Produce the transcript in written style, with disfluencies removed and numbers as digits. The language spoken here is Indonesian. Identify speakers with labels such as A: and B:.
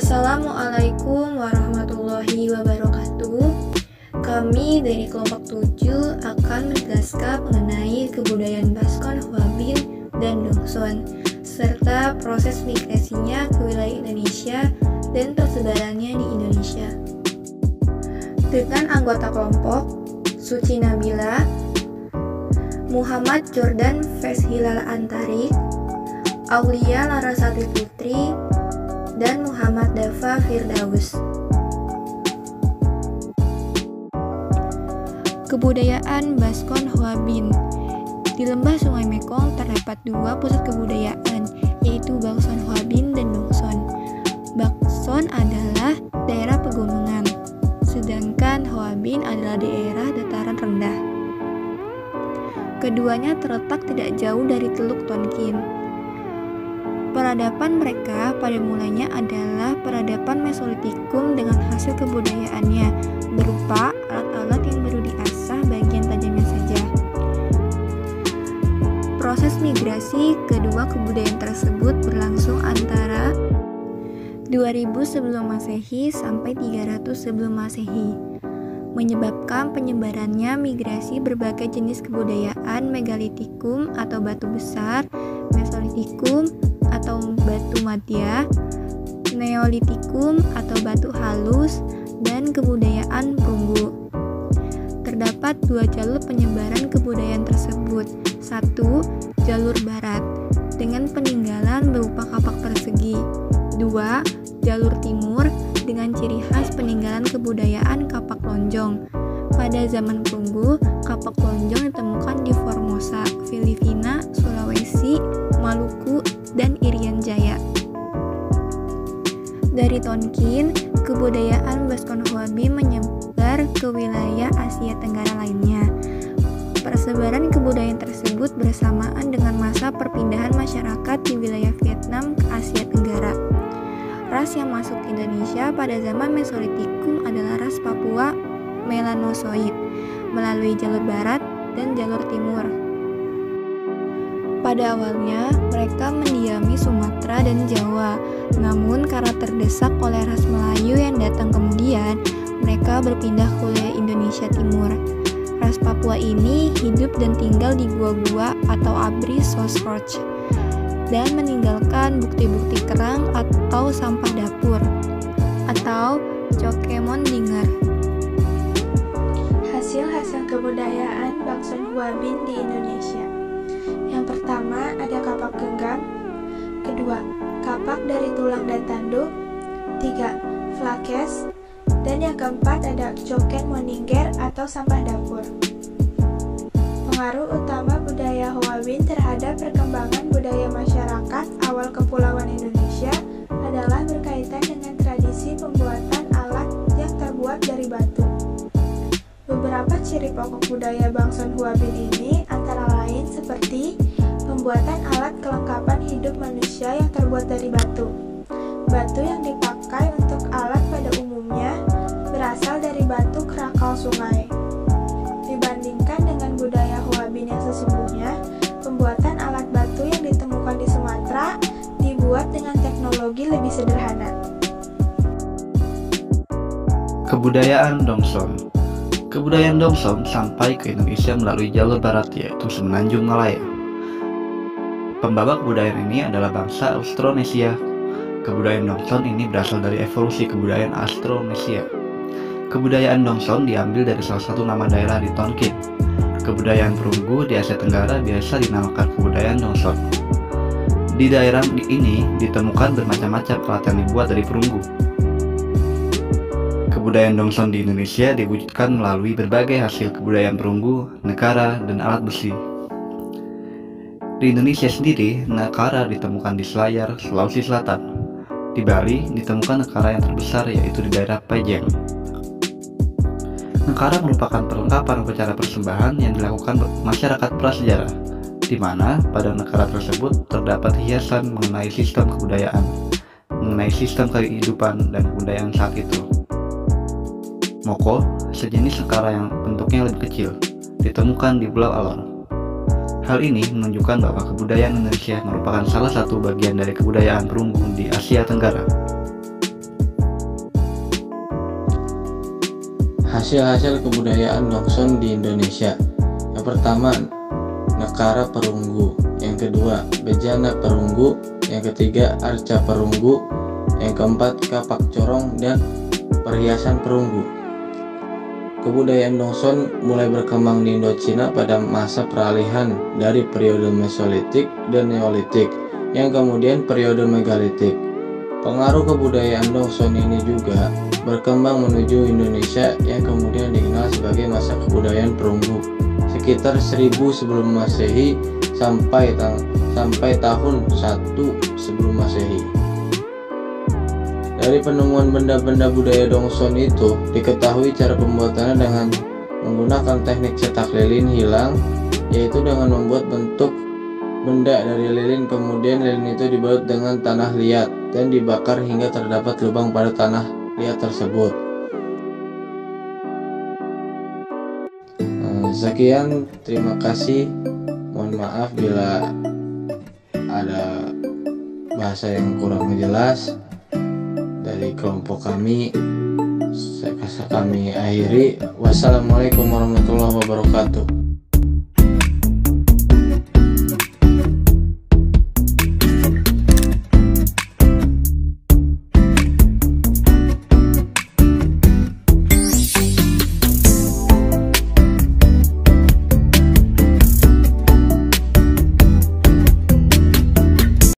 A: Assalamualaikum warahmatullahi wabarakatuh. Kami dari kelompok 7 akan menjelaskan mengenai kebudayaan Baskon, Hwabin, dan Dongson, serta proses migrasinya ke wilayah Indonesia dan persebarannya di Indonesia. Dengan anggota kelompok Suci Nabila, Muhammad Jordan Feshilal Antarik, Aulia Larasati Putri, dan Muhammad Dafa Firdaus. Kebudayaan Baskon Hwabin. Di lembah Sungai Mekong terdapat dua pusat kebudayaan, yaitu Bakson Hwabin dan Dongson. Bakson adalah daerah pegunungan, sedangkan Hwabin adalah daerah dataran rendah. Keduanya terletak tidak jauh dari Teluk Tonkin. Peradaban mereka pada mulanya adalah peradaban Mesolitikum dengan hasil kebudayaannya berupa alat-alat yang baru diasah bagian tajamnya saja. Proses migrasi kedua kebudayaan tersebut berlangsung antara 2000 sebelum Masehi sampai 300 sebelum Masehi, menyebabkan penyebarannya migrasi berbagai jenis kebudayaan Megalitikum atau batu besar, Mesolitikum atau batu madya, Neolitikum atau batu halus, dan kebudayaan perunggu. Terdapat dua jalur penyebaran kebudayaan tersebut. Satu, jalur barat dengan peninggalan berupa kapak persegi. Dua, jalur timur dengan ciri khas peninggalan kebudayaan kapak lonjong. Pada zaman perunggu, kapak lonjong ditemukan di Formosa, Filipina, Sulawesi, Maluku, dan Irian Jaya. Dari Tonkin, kebudayaan Baskon Hwabin menyebar ke wilayah Asia Tenggara lainnya. Persebaran kebudayaan tersebut bersamaan dengan masa perpindahan masyarakat di wilayah Vietnam ke Asia Tenggara. Ras yang masuk ke Indonesia pada zaman Mesolitikum adalah ras Papua Melanosoid melalui jalur barat dan jalur timur. Pada awalnya, mereka mendiami Sumatera dan Jawa, namun karena terdesak oleh ras Melayu yang datang kemudian, mereka berpindah ke wilayah Indonesia Timur. Ras Papua ini hidup dan tinggal di gua-gua atau abri Sosroch, dan meninggalkan bukti-bukti kerang atau sampah dapur, atau Cokemon Dinger.
B: Hasil-hasil kebudayaan Bakson Hwabin di Indonesia. Yang pertama ada kapak genggam, kedua kapak dari tulang dan tanduk, tiga flakes, dan yang keempat ada coken moninger atau sampah dapur. Pengaruh utama budaya Hwabin terhadap perkembangan budaya masyarakat awal kepulauan Indonesia adalah berkaitan dengan tradisi pembuatan alat yang terbuat dari batu. Beberapa ciri pokok budaya Bakson Hwabin ini antara lain seperti pembuatan alat kelengkapan hidup manusia yang terbuat dari batu. Batu yang dipakai untuk alat pada umumnya berasal dari batu krakal sungai. Dibandingkan dengan budaya Hwabin yang sesungguhnya, pembuatan alat batu yang ditemukan di Sumatera dibuat dengan teknologi lebih sederhana.
C: Kebudayaan Dongson. Kebudayaan Dongson sampai ke Indonesia melalui jalur barat, yaitu Semenanjung Malaya. Pembawa kebudayaan ini adalah bangsa Austronesia. Kebudayaan Dongson ini berasal dari evolusi kebudayaan Austronesia. Kebudayaan Dongson diambil dari salah satu nama daerah di Tonkin. Kebudayaan perunggu di Asia Tenggara biasa dinamakan kebudayaan Dongson. Di daerah ini ditemukan bermacam-macam alat yang dibuat dari perunggu. Kebudayaan Dongson di Indonesia diwujudkan melalui berbagai hasil kebudayaan perunggu, nekara, dan alat besi. Di Indonesia sendiri, nekara ditemukan di Selayar, Sulawesi Selatan. Di Bali, ditemukan nekara yang terbesar yaitu di daerah Pejeng. Nekara merupakan perlengkapan upacara persembahan yang dilakukan masyarakat prasejarah, di mana pada nekara tersebut terdapat hiasan mengenai sistem kebudayaan, mengenai sistem kehidupan dan kebudayaan saat itu. Moko, sejenis nekara yang bentuknya lebih kecil, ditemukan di Pulau Alor. Hal ini menunjukkan bahwa kebudayaan Indonesia merupakan salah satu bagian dari kebudayaan perunggu di Asia Tenggara.
D: Hasil-hasil kebudayaan Dongson di Indonesia. Yang pertama, Nekara Perunggu. Yang kedua, Bejana Perunggu. Yang ketiga, Arca Perunggu. Yang keempat, Kapak Corong dan perhiasan perunggu. Kebudayaan Dongson mulai berkembang di Indochina pada masa peralihan dari periode Mesolitik dan Neolitik, yang kemudian periode Megalitik. Pengaruh kebudayaan Dongson ini juga berkembang menuju Indonesia yang kemudian dikenal sebagai masa kebudayaan perunggu sekitar 1000 sebelum Masehi sampai tahun 1 sebelum Masehi. Dari penemuan benda-benda budaya Dongson itu diketahui cara pembuatannya dengan menggunakan teknik cetak lilin hilang, yaitu dengan membuat bentuk benda dari lilin, kemudian lilin itu dibalut dengan tanah liat dan dibakar hingga terdapat lubang pada tanah liat tersebut. Sekian, terima kasih. Mohon maaf bila ada bahasa yang kurang jelas dari kelompok kami. Kami akhiri. Wassalamualaikum warahmatullahi wabarakatuh.